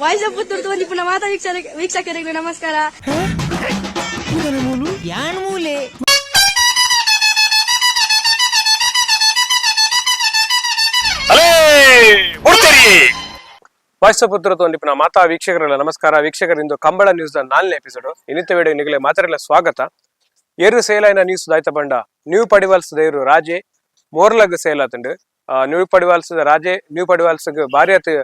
Voice of Puttur ನಿಪುಣ ಮಾತಾ ವೀಕ್ಷಕರಿಗೆ ನಮಸ್ಕಾರ. ಯಾನ್ ಮೂಲೆ ವಾಯ್ಸ್ ಆಫ್ ಪುತ್ತೂರು ನಿಪುಣ ಮಾತಾ ವೀಕ್ಷಕರೆಲ್ಲ ನಮಸ್ಕಾರ. ವೀಕ್ಷಕರಿಂದು ಕಂಬಳ ನ್ಯೂಸ್ ದ 4ನೇ ಎಪಿಸೋಡ್ ಇನ್ನಿತ ವೇಳೆ ನಿಗಲೆ ಮಾತಾಡಲ ಸ್ವಾಗತ. ಏರು ಸೇಲೈನ ನ್ಯೂಸ್ ದಾಯ್ತ ಬಂಡ ನ್ಯೂ ಪಡಿವಾಲ್ಸ್ ದೇರು ರಾಜೆ ಮೋರ್ಲಗ್ ಸೇಲ್ ಆತಂಡು ನ್ಯೂ ಪಡಿವಾಲ್ಸ್ ರಾಜೆ ನ್ಯೂ ಪಡಿವಾಲ್ಸ್ ಬಾರಿ ಆತ್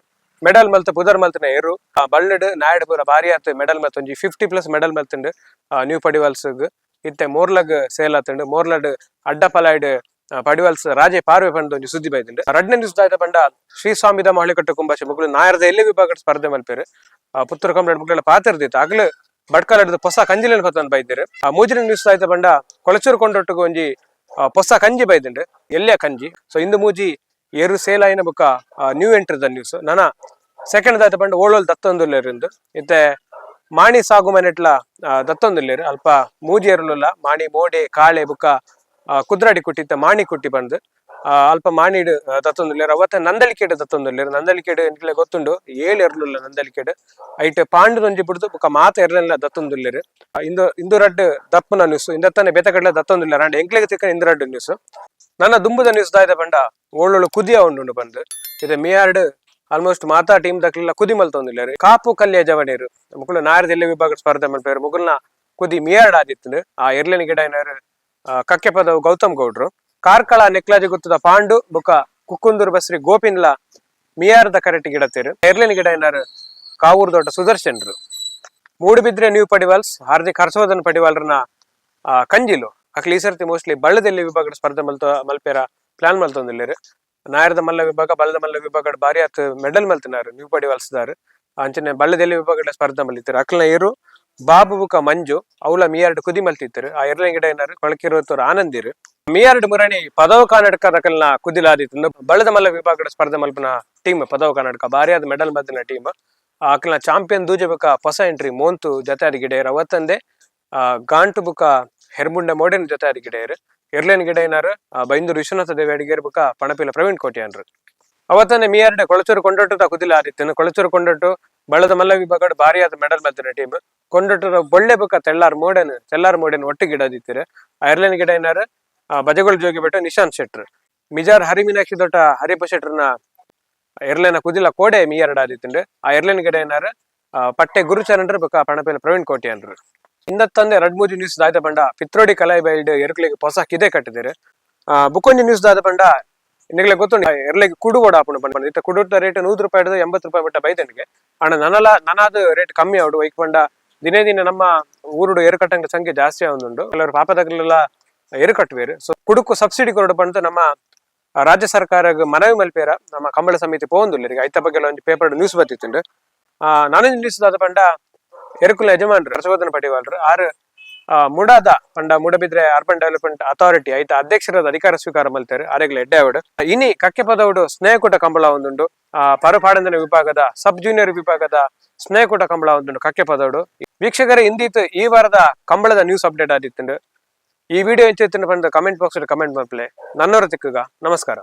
ಮೆಡಲ್ ಮಲ್ತ ಪುದರ್ ಮಲ್ತನ ಏರು ಬಳ್ಳಡ್ ನಾಯಡ್ ಪೂರ ಬಾರಿ ಆತ್ ಮೆಡಲ್ ಮಲ್ತ ಒಂಜಿ 50+ ಮೆಡಲ್ ಮಲ್ತಂಡು ನ್ಯೂ ಪಡಿವಾಲ್ಸ್ ಇತ್ತೆ ಮೋರ್ಲಗ್ ಸೇಲ್ ಆತಂಡು ಮೋರ್ಲಡ್ ಅಡ್ಡ ಪಲಾಯ್ಡ್ ಪಡಿವಾಲ್ಸ್ ರಾಜೆ ಪಾರ್ವೆ ಪಂಡ ಒಂಜಿ ಸುದ್ದಿ ಬೈದಿಂಡು. ರಡ್ನೆ ನ್ಯೂಸ್ ದಾಯ್ತ ಬಂಡ ಶ್ರೀ ಸ್ವಾಮಿದ ಮಹಳಿಕಟ್ಟು ಕುಂಭಾಶೆ ಮುಗ್ಳು ನಾಯರ್ದ ಎಲ್ಲಿ ವಿಭಾಗ ಸ್ಪರ್ಧೆ ಮಲ್ಪೇರು ಪುತ್ತೂರು ಕಂಬಳ ಮುಗ್ಳೆಲ್ಲ ಪಾತಿರ್ದಿತ್ತು ಆಗ್ಲು ಬಡ್ಕಲ್ ಹೊಸ ಕಂಜಿಲೇನು ಪತ್ತೊಂದು ಬೈದಿರು. ಮೂಜಿನ ನ್ಯೂಸ್ ದಾಯ್ತ ಬಂಡ ಕೊಳಚೂರು ಕೊಂಡೊಟ್ಟಿಗೆ ಒಂಜಿ ಹೊಸ ಕಂಜಿ ಬೈದಿಂಡು ಎಲ್ಲಿಯ ಕಂಜಿ. ಸೊ ಇಂದು ಮೂಜಿ ಏರು ಸೇಲಾಯಿನ ಬುಕ್ಕ ನ್ಯೂ ಎಂಟ್ರಿ ದ ನ್ಯೂಸ್ ನನ್ನ ಸೆಕೆಂಡ್ ದಾಯ್ತ ಬಂಡ ಓಳೋಲ್ ದತ್ತೊಂದುಲ್ಲೇರು ಇತ್ತೆ ಮಾಣಿ ಸಾಗು ಮನೆಟ್ಲ ದತ್ತೊಂದುಲ್ಲೇರು ಅಲ್ಪ ಮೂಜಿ ಏರುಲ್ಲ ಮಾಣಿ ಮೋಡೆ ಕಾಳೆ ಬುಕ್ಕ ಕುದ್ರಾಡಿ ಕುಟ್ಟಿತ್ತ ಮಾಣಿ ಕುಟ್ಟಿ ಬಂದು ಅಲ್ಪ ಮಾಣಿಡ್ ದತ್ತೊಂದುಲ್ಲೇರು ಅವತ್ತ ನಂದಳಿಕೇಡು ದತ್ತೊಂದುಲ್ಲೇರು ನಂದಳಿಕೇಡು ಎಂಟ್ಲೆ ಗೊತ್ತುಂಡು 7 ಎರ್ಲುಲ್ಲ ನಂದಳಿಕೇಡು ಐಟ್ ಪಾಂಡು ಒಂಜಿ ಬಿಡ್ದು ಬುಕ್ಕ ಮಾತ ಎರ್ಲೆಲ್ಲ ದತ್ತೊಂದುಲ್ಲೇರು. ಇಂದು ರಡ್ಡು ದಪ್ಪನ ನ್ಯೂಸ್ ಇಂದತ್ತಾನೆ ಬೇತಕಡ್ಲೆ ದತ್ತೊಂದುಲ್ಲೇರು ಅಂಡ್ ಎಂಕ್ಲೆಗೆ ತಿಕ್ಕ ಇಂದು ರಡ್ಡು ನ್ಯೂಸ್ ನನ್ನ ದುಂಬುದ ನ್ಯೂಸ್ ದಾಯ್ದ ಬಂಡ ಓಳೋಳು ಕುದಿಯ ಉಂಡು ಬಂದು ಇದು ಮಿಯಾರ್ಡ್ ಆಲ್ಮೋಸ್ಟ್ ಮಾತಾ ಟೀಮ್ ದಕ್ಲೆಲ್ಲ ಕುದಿ ಮಲ್ತೊಂದಿಲ್ಲೇರು. ಕಾಪು ಕಲ್ಯ ಜವಡೇರು ಮುಗುಳು ನಾಯರ್ದ ಎಲ್ಲ ವಿಭಾಗ ಸ್ಪರ್ಧೆ ಮಲ್ಪೇರು ಮುಗುಲ್ನ ಕುದಿ ಮಿಯಾರ್ಡ್ ಆದಿತ್ತು ಆ ಎರ್ಲೆನ ಗಿಡ ಏನಾರು ಕಕ್ಕೆ ಪದವು ಗೌತಮ್ ಗೌಡ್ರು ಕಾರ್ಕಳ ನೆಕ್ಲಾಜಿ ಗೊತ್ತದ ಪಾಂಡು ಬುಕ್ಕ ಕುಕ್ಕುಂದೂರು ಬಸ್ರಿ ಗೋಪಿನ್ಲ ಮಿಯಾರ್ದ ಕರೆಕ್ಟ್ ಗಿಡತೇರು ಎರ್ಲೆನ ಗಿಡ ಏನಾರು ಕಾವೂರು ದೊಡ್ಡ ಸುದರ್ಶನ್ರು ಮೂಡುಬಿದ್ರೆ ನ್ಯೂ ಪಡಿವಾಲ್ಸ್ ಹಾರ್ದಿಕ್ ಹರ್ಷವರ್ಧನ್ ಪಡಿವಾಲ್ರನ್ನ ಕಂಜಿಲು ಅಕ್ಲಿ ಈ ಸರ್ತಿ ಮೋಸ್ಟ್ಲಿ ಬಳ್ಳದಲ್ಲಿ ವಿಭಾಗದ ಸ್ಪರ್ಧೆ ಮಲ್ಪೇರ ಪ್ಲಾನ್ ಮಲ್ತೊಂದಿಲ್ಲೇರು. ನಾಯರ್ದ ಮಲ್ಲ ವಿಭಾಗ ಬಳ್ಳದ ಮಲ್ಲ ವಿಭಾಗ ಬಾರಿ ಆತ್ ಮೆಡಲ್ ಮಲ್ತಿನಾರು ನ್ಯೂ ಪಡಿವಾಲ್ಸ್ದಾರು ಅಂಚನೆ ಬಳ್ಳದಲ್ಲಿ ವಿಭಾಗದ ಸ್ಪರ್ಧೆ ಮಲ್ತಿರು ಅಕ್ಲನ ಏರು ಬಾಬು ಬುಕ ಮಂಜು ಅವಳ ಮಿಯಾರ್ಡ್ ಕುದಿ ಮಲ್ತಿತ್ತರು ಆ ಎರಡನೇ ಗಿಡ ಏನಾರು ಕೊಳಕಿರುವತ್ತವ್ರು ಆನಂದಿರು ಮಿಯಾರ್ಡ್ ಮುರಣಿ ಪದವ ಕರ್ನಾಟಕ ದಕಲ್ನ ಕುದಿಲಾದಿತ್ತು ಬಳ್ಳದ ಮಲ್ಲ ವಿಭಾಗದ ಸ್ಪರ್ಧೆ ಮಲ್ಪನ ಟೀಮ್ ಪದವ ಕರ್ನಾಟಕ ಬಾರಿ ಆದ ಮೆಡಲ್ ಮಲ್ತಿನ ಟೀಮ್ ಅಕ್ಲನ ಚಾಂಪಿಯನ್ ದೂಜೆ ಬುಕ ಹೊಸ ಎಂಟ್ರಿ ಮೋಂತು ಜೊತೆ ಆದ ಗಿಡ ಅವತ್ತಂದೆ ಗಾಂಟು ಬುಕ ಹೆರ್ಮುಂಡ ಮೋಡನ್ ಜೊತೆ ಆದ ಗಿಡ ಎರ್ಲೇನ್ ಗಿಡ ಏನಾರು ಬೈಂದೂರು ವಿಶ್ವನಾಥ ದೇವಿ ಅಡಿಗೇರ್ ಬುಕ ಪಣಪಿಲ ಪ್ರವೀಣ್ ಕೋಟ್ಯಾನ್ರು ಅವತ್ತಂದೆ ಮಿಯಾರ್ಡ್ ಕೊಳಚೂರು ಕೊಂಡೊಟ್ಟು ಕುದಿಲ ಆದಿತ್ತು ಕೊಳಚೂರು ಕೊಂಡೊಟ್ಟು ಬಳ್ಳದ ಮಲ್ಲ ವಿಭಾಗ ಬಾರಿ ಆದ ಮೆಡಲ್ ಮಲ್ತಿನ ಟೀಮ್ ಕೊಂಡೊಟ್ಟರ ಬೊಳ್ಳೆ ಬುಕ ತೆಲ್ಲಾರ್ ಮೋಡನ್ ಒಟ್ಟು ಗಿಡ ಆದಿತ್ತಿರು ಆ ಎರ್ಲೇನ್ ಗಿಡ ಏನಾರು ಬಜಗೋಳ್ ಜೋಗಿ ಬಿಟ್ಟು ನಿಶಾಂತ್ ಶೆಟ್ರು ಮಿಜಾರ್ ಹರಿಮೀನಾಕ್ಷಿ ದೊಡ್ಡ ಹರಿಪ ಶೆಟ್ರನ ಎರ್ಲೇನ ಕುದಿಲ ಕೋಡೆ ಮಿಯಾರ್ಡ್ ಆದಿತ್ತು ಆ ಎರ್ಲೇನ್ ಗಿಡ ಏನಾರು ಪಟ್ಟೆ ಗುರುಚರಣ್ರು ಬುಕ ಪಣಪಿಲ ಪ್ರವೀಣ್ ಕೋಟ್ಯಾನ್ರು. ಇಂದತ್ತಂದೆ ರಡ್ ಮೂಜಿ ನ್ಯೂಸ್ ದಾಯ್ದ ಬಂಡ ಪಿತ್ರೋಡಿ ಕಲಾಯಿ ಬೈಲ್ಡ್ ಎರುಕ್ಲಿಗೆ ಹೊಸ ಕಿದೆ ಕಟ್ಟಿದ್ದಾರೆ ಬುಕೊಂಜಿ ನ್ಯೂಸ್ ದಾದ ಬಂಡ ನಿಗಲೆ ಗೊತ್ತುಂಡು ಎರ್ಲೆಗೆ ಕುಡು ಓಡ ಹಾಪುಂಡು ಬಂಡ ಇತ್ತ ಕುಡುಟ ರೇಟ್ 100 ರೂಪಾಯಿ 80 ರೂಪಾಯಿ ಮಟ್ಟ ಬೈದನಿಗೆ ಅಣ್ಣ ನನಾದ ರೇಟ್ ಕಮ್ಮಿ ಆವಡು ವೈಕ್ ಬಂಡ ದಿನೇ ದಿನ ನಮ್ಮ ಊರುಡು ಏರುಕಟ್ಟಂಗ ಸಂಖ್ಯೆ ಜಾಸ್ತಿ ಆಗುಂಡು ಕೆಲವರು ಪಾಪದಗಳೆಲ್ಲ ಏರು ಕಟ್ಟುವೇರು. ಸೊ ಕುಡುಕು ಸಬ್ಸಿಡಿ ಕೊರಡು ಬಂದು ನಮ್ಮ ರಾಜ್ಯ ಸರ್ಕಾರ ಮನವಿ ಮಲ್ಪೇರ ನಮ್ಮ ಕಂಬಳ ಸಮಿತಿ ಪೋಂದುಲ್ಲ ಈಗ ಐತ ಬಗ್ಗೆ ಒಂದು ಪೇಪರ್ ನ್ಯೂಸ್ ಬತ್ತಿತ್ತುಂಡು ನಾನೊಂದು ನ್ಯೂಸ್ ದಾದ ಬಂಡ ಎರುಕುಲ ಯಜಮಾನ್ರು ಹರ್ಷವರ್ಧನ್ ಪಡಿವಾಲ್ರು ಆರು ಮುಡಾದ ಪಂಡ ಮೂಡಬಿದ್ರೆ ಅರ್ಬನ್ ಡೆವಲಪ್ಮೆಂಟ್ ಅಥಾರಿಟಿ ಐತ ಅಧ್ಯಕ್ಷರಾದ ಅಧಿಕಾರ ಸ್ವೀಕಾರ ಮಲ್ತಾರೆ ಆರೆಗ್ಲ ಎಡ್ಡೆ ಅವಡು ಇನಿ ಕಕ್ಕೆ ಪದವುಡು ಸ್ನೇಹಕೂಟ ಕಂಬಳ ಒಂದುಂಡು ಪರಪಾಡಂದನ ವಿಭಾಗದ ಸಬ್ ಜೂನಿಯರ್ ವಿಭಾಗದ ಸ್ನೇಹಕೂಟ ಕಂಬಳ ಒಂದುಂಡು ಕಕ್ಕೆ ಪದವುಡು. ವೀಕ್ಷಕರೇ ಇಂದಿತ್ತು ಈ ವಾರದ ಕಂಬಳದ ನ್ಯೂಸ್ ಅಪ್ಡೇಟ್ ಆದಿತ್ತು. ಈ ವಿಡಿಯೋ ಹೆಚ್ಚು ಬಂದ ಕಮೆಂಟ್ ಬಾಕ್ಸ್ ಕಮೆಂಟ್ ಮಲ್ಪಲೆ ನನ್ನವರ ತಿಕ್ಕಗ ನಮಸ್ಕಾರ.